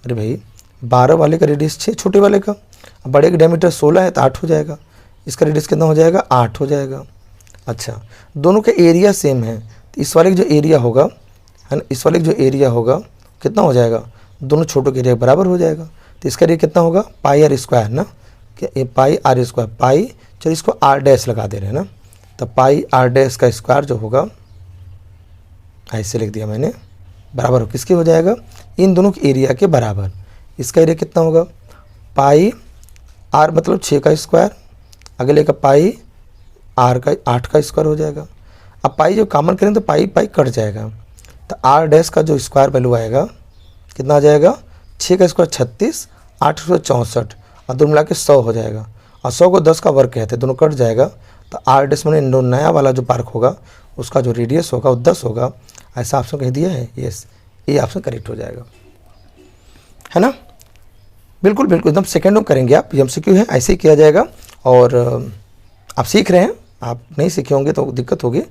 अरे भाई 12 वाले का रेडियस 6, छोटे वाले का, बड़े का डायमीटर 16 है तो 8 हो जाएगा, इसका रेडियस कितना हो जाएगा? 8 हो जाएगा। अच्छा, दोनों का एरिया सेम है, तो इस वाले का जो एरिया होगा है ना, इस वाले का जो एरिया होगा कितना हो जाएगा? दोनों छोटों के एरिया बराबर हो जाएगा, तो इसका एरिया कितना होगा? πr² ना, क्या πr², पाई, चलो इसको r' लगा दे रहे हैं ना, तो πr' का स्क्वायर जो होगा, ऐसे लिख दिया मैंने, बराबर हो किसके हो जाएगा? इन दोनों के एरिया के बराबर। इसका एरिया कितना होगा? पाई r मतलब 6 का स्क्वायर, अगले का पाई r का 8 का स्क्वायर हो जाएगा। अब पाई जो कॉमन करें तो पाई कट जाएगा, तो r' का जो स्क्वायर वैल्यू आएगा कितना आ जाएगा? 6 का स्क्वायर 36, 8 का 64, और दोनों मिला के 100 हो जाएगा, और 100 को 10 का वर्ग कहते हैं, दोनों कट जाएगा, तो r' मैंने नया वाला जो पार्क होगा उसका जो रेडियस होगा वो 10 होगा। ऐसा ऑप्शन कह दिया है, यस, ये ऑप्शन करेक्ट हो जाएगा, है ना। बिल्कुल बिल्कुल एकदम सेकेंडों करेंगे आप, MCQ है, ऐसे ही किया जाएगा। और आप सीख रहे हैं, आप नहीं सीखे होंगे तो दिक्कत होगी,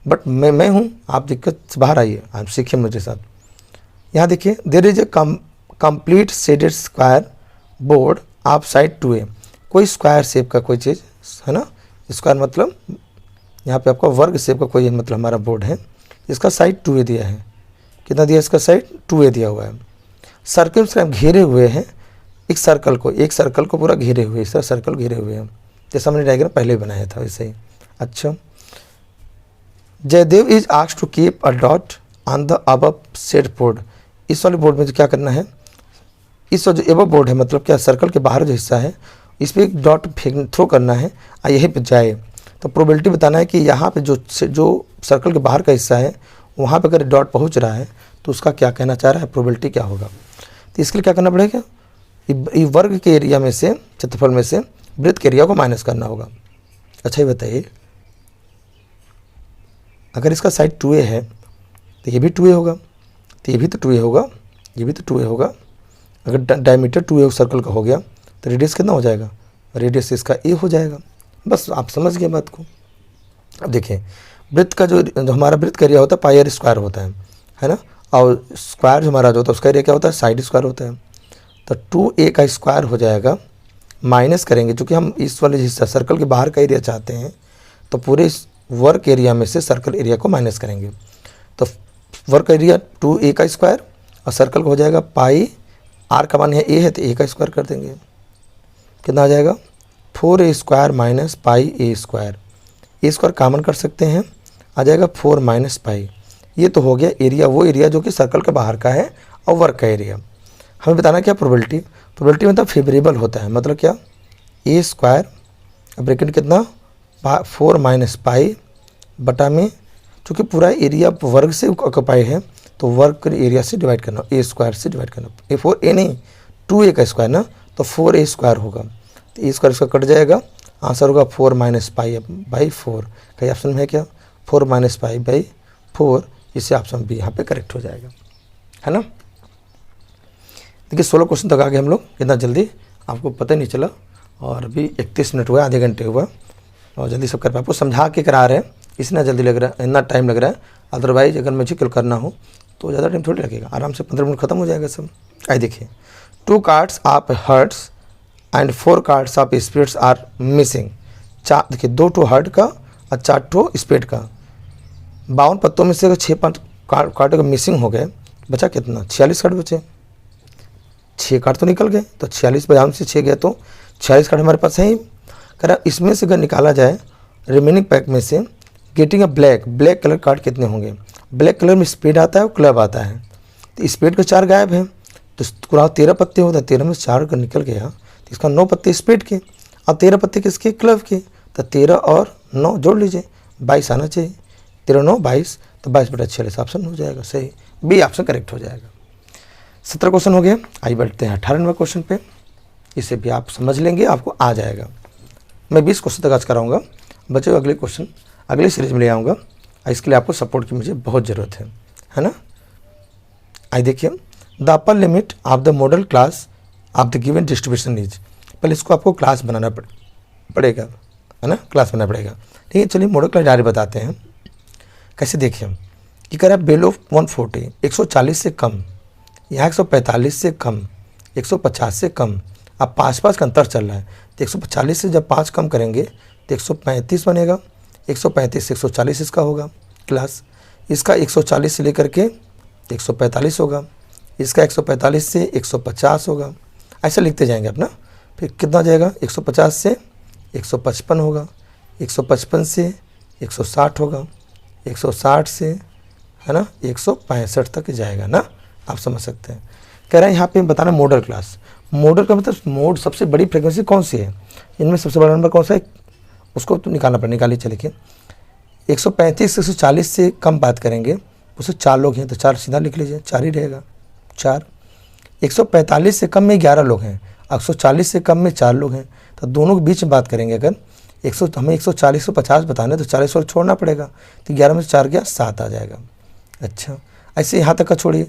बट मैं हूँ, आप दिक्कत से बाहर आइए, आप सीखिए मेरे साथ। यहाँ देखिए, there is a complete shaded square board of side 2a, कोई स्क्वायर शेप का कोई चीज़ है ना, स्क्वायर मतलब यहाँ पे आपका वर्ग शेप का कोई मतलब हमारा बोर्ड है, इसका साइड 2a दिया है। कितना दिया? इसका साइड 2a दिया हुआ है। सर्कल से हम घेरे हुए हैं, एक सर्कल को पूरा घेरे हुए, इस तरह सर्कल घेरे हुए हैं, जैसा हमने डायग्राम पहले ही बनाया था वैसे ही। अच्छा, Jaidev is asked to keep a dot on the above said board, इस वाले बोर्ड में जो क्या करना है, इस जो एबव बोर्ड है मतलब क्या, सर्कल के बाहर जो हिस्सा है इस पर एक डॉट थ्रो करना है और यहीं पे जाए, तो प्रोबेबिलिटी बताना है कि यहाँ पे जो सर्कल के बाहर का हिस्सा है वहाँ पे अगर डॉट पहुँच रहा है तो उसका क्या कहना चाह रहा है, प्रोबेबिलिटी क्या होगा। तो इसके लिए क्या करना पड़ेगा, ये वर्ग के एरिया में से, क्षेत्रफल में से वृत्त के एरिया को माइनस करना होगा। अच्छा ये बताइए, अगर इसका साइड 2a है तो ये भी 2a होगा, तो ये भी तो 2a होगा, ये भी तो 2a होगा। अगर डायमीटर 2a सर्कल का हो गया तो रेडियस कितना हो जाएगा, रेडियस इसका a हो जाएगा। बस आप समझ गए बात को। अब देखिए वृत्त का जो हमारा वृत्त का एरिया होता है पाई r स्क्वायर होता है ना, और स्क्वायर जो हमारा जो होता है उसका एरिया क्या होता है, साइड स्क्वायर होता है। तो 2a का स्क्वायर हो जाएगा, माइनस करेंगे चूँकि हम इस वाले हिस्सा सर्कल के बाहर का एरिया चाहते हैं तो पूरे वर्क एरिया में से सर्कल एरिया को माइनस करेंगे। तो वर्क एरिया 2a का स्क्वायर और सर्कल का हो जाएगा पाई r का मान है a है तो a का स्क्वायर कर देंगे, कितना आ जाएगा 4a square minus pi a square. A square common कर सकते हैं, आ जाएगा 4 माइनस पाई। ये तो हो गया एरिया, वो एरिया जो कि सर्कल के बाहर का है और वर्क का एरिया। हमें बताना क्या प्रोबेबिलिटी, प्रोबेबिलिटी मतलब फेवरेबल होता है, मतलब क्या ए स्क्वायर ब्रैकेट कितना 4 माइनस पाई बटा में, चूँकि पूरा एरिया वर्ग से ऑक्यूपाई है तो वर्ग एरिया से डिवाइड करना, ए स्क्वायर से डिवाइड करना। ए 4a नहीं 2a का स्क्वायर ना, तो 4a स्क्वायर होगा, तो ए स्क्वायर इसका कट जाएगा, आंसर होगा 4 माइनस पाई बाई 4। कई ऑप्शन में है क्या 4 माइनस पाई बाई 4, इसे ऑप्शन बी यहाँ पे करेक्ट हो जाएगा, है ना। देखिए 16 क्वेश्चन तक आ गए हम लोग, कितना जल्दी आपको पता ही नहीं चला, और अभी 31 मिनट हुआ, आधे घंटे हुआ, और जल्दी सब कर पाए। आपको समझा के करा रहे हैं इसलिए जल्दी लग रहा है, इतना टाइम लग रहा है। अदरवाइज अगर मुझे कल करना हो तो ज़्यादा टाइम थोड़ी लगेगा, आराम से 15 मिनट खत्म हो जाएगा सब। आइए देखिए 2 cards of hearts and 4 cards of spades are missing. चार देखिए 2 ठो हर्ट का और 4 ठो स्पीड का, 52 पत्तों में से अगर 6 कार्ड का मिसिंग हो गए, बचा कितना 46 कार्ड बचे। 6 कार्ड तो निकल गए, तो 46 बजाम से 6 गए तो 46 कार्ड हमारे पास है ही। कह रहा इसमें से अगर निकाला जाए रिमेनिंग पैक में से getting a black colour card कितने होंगे। ब्लैक कलर में स्पीड आता है और क्लब आता है, तो स्पीड का 4 गायब है, तो पूरा 13 पत्ते होता है, 13 में 4 का निकल गया, तो इसका 9 पत्ते स्पीड के और 13 पत्ते किसके क्लब के, तो 13 और 9 जोड़ लीजिए 22 आना चाहिए, 13 9 22, तो 22 बटा 46 ऑप्शन हो जाएगा सही, बी ऑप्शन करेक्ट हो जाएगा। 17 क्वेश्चन हो गया, आइए बढ़ते हैं 18वें क्वेश्चन पे, इसे भी आप समझ लेंगे, आपको आ जाएगा। मैं 20 क्वेश्चन तक आज कराऊंगा, बच्चों अगले क्वेश्चन अगले सीरीज में ले आऊँगा, इसके लिए आपको सपोर्ट की मुझे बहुत ज़रूरत है ना। आइए देखिए the upper limit of the model class of the given distribution is, पहले इसको आपको क्लास बनाना पड़ेगा, है ना, क्लास बनाना पड़ेगा। ठीक है, चलिए मॉडल क्लास डायरेक्ट बताते हैं कैसे। देखिए कि कह रहा है बेल ऑफ 140 140 से कम, यहाँ 145 से कम, 150 से कम, अब 5 का अंतर चल रहा है, तो 140 से जब 5 कम करेंगे तो 135 बनेगा, 135 से 140 इसका होगा क्लास, इसका 140 से लेकर के 145 होगा, इसका 145 से 150 होगा, ऐसा लिखते जाएंगे अपना। फिर कितना जाएगा 150 से 155 होगा, 155 से 160 होगा, 160 से है ना 165 तक जाएगा ना, आप समझ सकते हैं। कह रहे हैं यहाँ पे बताना मॉडल क्लास, मॉडल का मतलब मोड सबसे बड़ी फ्रीक्वेंसी कौन सी है, इनमें सबसे बड़ा नंबर कौन सा है, उसको तो निकालना पड़ेगा, निकालिए चलिए। 135 से 140 से कम बात करेंगे, उससे 4 लोग हैं तो 4 सीधा लिख लीजिए, 4 ही रहेगा 4। 145 से कम में 11 लोग हैं, 140 से कम में 4 लोग हैं, तो दोनों के बीच में बात करेंगे अगर हमें 140 से 50 बताना है तो 40 और छोड़ना पड़ेगा, तो 11 में से 4 गया 7 आ जाएगा। अच्छा ऐसे यहाँ तक का छोड़िए,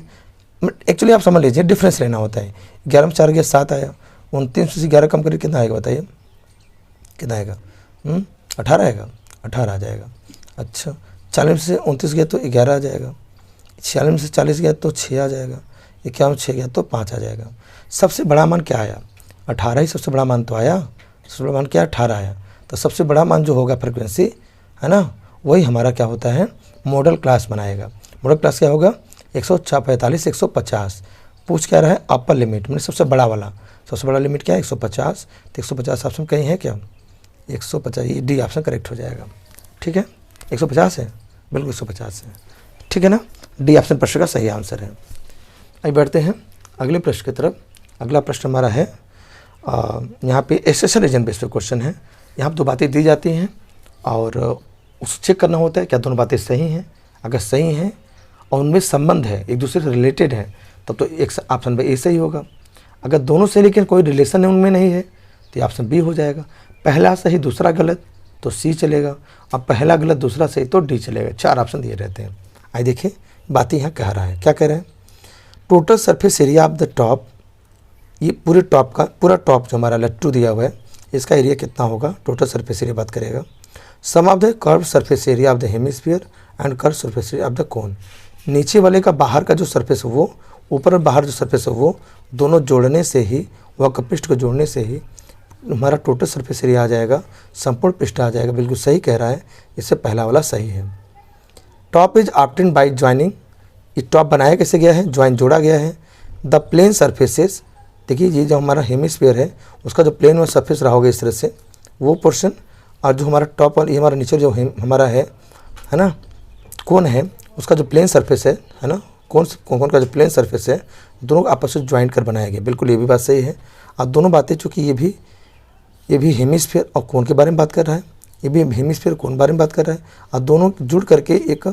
एक्चुअली आप समझ लीजिए डिफरेंस लेना होता है, 11 में 4 गया 7 आया, 29 से 11 कम करिए कितना आएगा बताइए, कितना आएगा 18 आएगा, 18 आ जाएगा। अच्छा 40 से 29 गया तो 11 आ जाएगा, 46 में से 40 गया तो 6 आ जाएगा, 51 में 6 गया तो 5 आ जाएगा। सबसे बड़ा मान क्या आया 18 ही सबसे बड़ा मान तो आया, सबसे बड़ा मान क्या 18 आया, तो सबसे बड़ा मान जो होगा फ्रिक्वेंसी है ना, वही हमारा क्या होता है मॉडल क्लास बनाएगा। मॉडल क्लास क्या होगा 145 से 150, पूछ क्या रहा है अपर लिमिट, मतलब सबसे बड़ा वाला, सबसे बड़ा लिमिट क्या है 150, तो 150 ऑप्शन कहीं है क्या 150, ये डी ऑप्शन करेक्ट हो जाएगा। ठीक है 150 है, बिल्कुल 150 है, ठीक है ना, डी ऑप्शन प्रश्न का सही आंसर है। आइए बढ़ते हैं अगले प्रश्न की तरफ। अगला प्रश्न हमारा है यहाँ पे एसेशन रीजन बेस्ड क्वेश्चन है। यहाँ पर 2 बातें दी जाती हैं और उसको चेक करना होता है क्या दोनों बातें सही हैं, अगर सही हैं और उनमें संबंध है एक दूसरे से रिलेटेड है तब तो एक ऑप्शन बी सही होगा। अगर दोनों से लेकिन कोई रिलेशन उनमें नहीं है तो ऑप्शन बी हो जाएगा। पहला सही दूसरा गलत तो सी चलेगा, और पहला गलत दूसरा सही तो डी चलेगा। 4 ऑप्शन दिए रहते हैं। आइए देखिए बातें यहाँ कह रहा है। क्या कह रहे हैं? Total surface area of the top, ये पूरे टॉप का पूरा टॉप जो हमारा लट्टू दिया हुआ है इसका एरिया कितना होगा, टोटल सरफेस एरिया बात करेगा। Sum of the curve surface area of the hemisphere and curve surface area of the cone, नीचे वाले का बाहर का जो सरफेस है वो, ऊपर और बाहर जो सरफेस है वो, दोनों जोड़ने से ही, वह कपृष्ठ को जोड़ने से ही हमारा टोटल सरफेस एरिया आ जाएगा, संपूर्ण पृष्ठ आ जाएगा। बिल्कुल सही कह रहा है, इससे पहला वाला सही है। Top is obtained by joining, ये टॉप बनाया कैसे गया है, ज्वाइन जोड़ा गया है। द प्लेन सरफेसेस, देखिए ये जो हमारा हेमिस्फीयर है उसका जो प्लेन में सरफेस रहा होगा इस तरह से वो पोर्शन, और जो हमारा टॉप और ये हमारा नीचे जो हमारा है ना कोन है, उसका जो प्लेन सरफेस है ना, कोन का जो प्लेन सरफेस है, दोनों आपस में ज्वाइंट कर बनाया गया। बिल्कुल ये भी बात सही है। और दोनों बातें चूँकि ये भी हेमिस्फीयर और कोन के बारे में बात कर रहा है, ये भी हेमिस्फीयर कोन बारे में बात कर रहा है, और दोनों जुड़ करके एक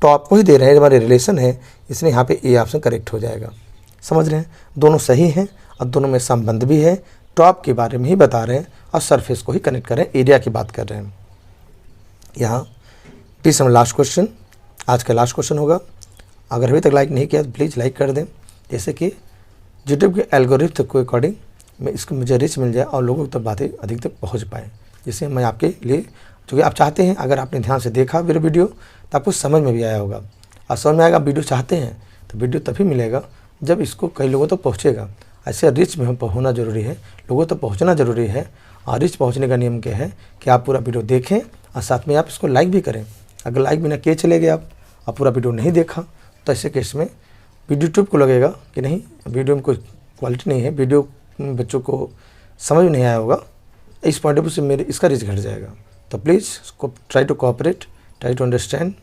टॉप को ही दे रहे हैं, हमारे रिलेशन है, इसलिए यहाँ पे ए ऑप्शन करेक्ट हो जाएगा। समझ रहे हैं? दोनों सही हैं और दोनों में संबंध भी है, टॉप के बारे में ही बता रहे हैं और सरफेस को ही कनेक्ट कर रहे हैं, एरिया की बात कर रहे हैं। यहाँ प्लीज़ हम लास्ट क्वेश्चन, आज का लास्ट क्वेश्चन होगा। अगर अभी तक लाइक नहीं किया तो प्लीज़ लाइक कर दें, जैसे कि यूट्यूब के एल्गोरिथम के अकॉर्डिंग मैं इसको मुझे रीच मिल जाए और लोगों तक बातें अधिक तक पहुँच पाएँ, जिससे मैं आपके लिए जो कि आप चाहते हैं, अगर आपने ध्यान से देखा मेरा वीडियो तो आपको समझ में भी आया होगा। और समझ में आएगा, वीडियो चाहते हैं तो वीडियो तभी मिलेगा जब इसको कई लोगों तक पहुँचेगा। ऐसे रिच में होना ज़रूरी है, लोगों तक पहुँचना ज़रूरी है। और रिच पहुँचने का नियम क्या है कि आप पूरा वीडियो देखें और साथ में आप इसको लाइक भी करें। अगर लाइक बिना किए चले गए आप और पूरा वीडियो नहीं देखा तो ऐसे केस में यूट्यूब को लगेगा कि नहीं, वीडियो में कोई क्वालिटी नहीं है, वीडियो बच्चों को समझ में नहीं आया होगा, इस पॉइंट ऑफ व्यू से मेरे इसका रीच घट जाएगा। तो please try to cooperate, try to understand.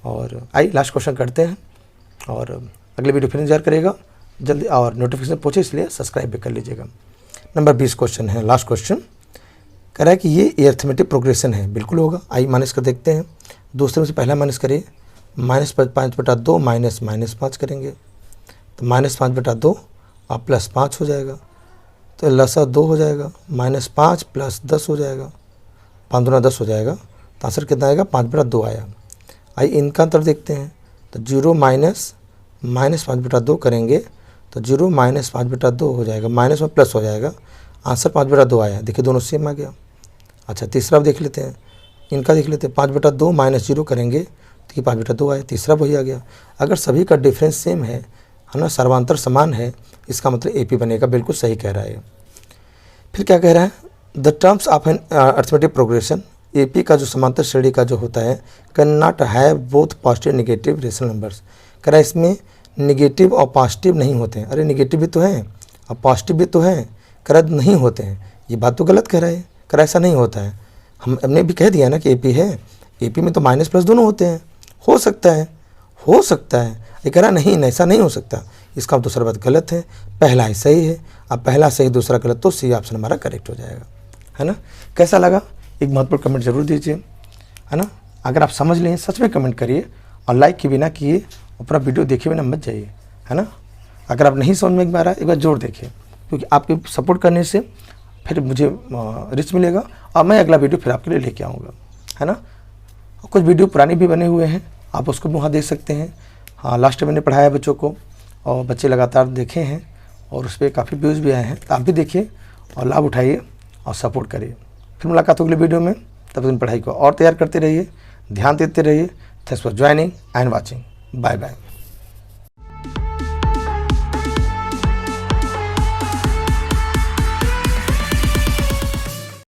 और आइए लास्ट क्वेश्चन करते हैं और अगले वीडियो फिर इंतजार करेगा जल्दी, और नोटिफिकेशन पहुँचे इसलिए सब्सक्राइब भी कर लीजिएगा। नंबर 20 क्वेश्चन है, लास्ट क्वेश्चन कह रहा है कि ये अरिथमेटिक प्रोग्रेशन है। बिल्कुल होगा, आइए माइनस कर देखते हैं। दूसरे में से पहला माइनस करिए, -5/2 -5 करेंगे तो -5/2 और +5 हो जाएगा, तो लसा 2 हो जाएगा, -5 + 10 हो जाएगा, 5 दूना 10 हो जाएगा, तो आंसर कितना आएगा, 5/2 आया। आइए इनका अंतर देखते हैं, तो 0 -5/2 करेंगे तो 0 -5/2 हो जाएगा, माइनस में प्लस हो जाएगा, आंसर 5/2 आया। देखिए दोनों सेम आ गया। अच्छा तीसरा देख लेते हैं, इनका देख लेते हैं, 5/2 -0 करेंगे तो ये 5/2 आया, तीसरा वही आ गया। अगर सभी का डिफरेंस सेम है ना, सर्वांतर समान है, इसका मतलब एपी बनेगा। बिल्कुल सही कह रहा है। फिर क्या कह रहा है, the terms of an arithmetic progression, AP का जो समांतर श्रेणी का जो होता है, can not have both positive negative rational numbers. कह रहा है इसमें निगेटिव और पॉजिटिव नहीं होते हैं। अरे निगेटिव भी तो है और पॉजिटिव भी तो है, कह रहा नहीं होते हैं। ये बात तो गलत कह रहा है, कह रहा ऐसा नहीं होता है। हमने भी कह दिया ना कि एपी है, एपी में तो माइनस प्लस दोनों होते हैं। हो सकता है, हो सकता है, ये कह रहा नहीं ऐसा नहीं हो सकता। इसका दूसरा बात गलत है, पहला ही सही है। अब पहला सही दूसरा गलत, तो सी ऑप्शन हमारा करेक्ट हो जाएगा, है ना। कैसा लगा एक महत्वपूर्ण कमेंट जरूर दीजिए, है ना। अगर आप समझ लें सच में कमेंट करिए, और लाइक के बिना किए और पूरा वीडियो देखे बिना मत जाइए, है ना। अगर आप नहीं समझ में आ रहा है एक बार जोर देखिए, क्योंकि आपके सपोर्ट करने से फिर मुझे रिच मिलेगा और मैं अगला वीडियो फिर आपके लिए लेके आऊँगा, है ना। कुछ वीडियो पुराने भी बने हुए हैं, आप उसको वहाँ देख सकते हैं। हाँ लास्ट टाइम मैंने पढ़ाया बच्चों को और बच्चे लगातार देखे हैं और उस पर काफ़ी व्यूज़ भी आए हैं, तो आप भी देखिए और लाभ उठाइए और सपोर्ट करिए। फिर मुलाकात होगी वीडियो में, तब तक पढ़ाई को और तैयार करते रहिए, ध्यान देते रहिए। Thanks for joining and watching, bye bye.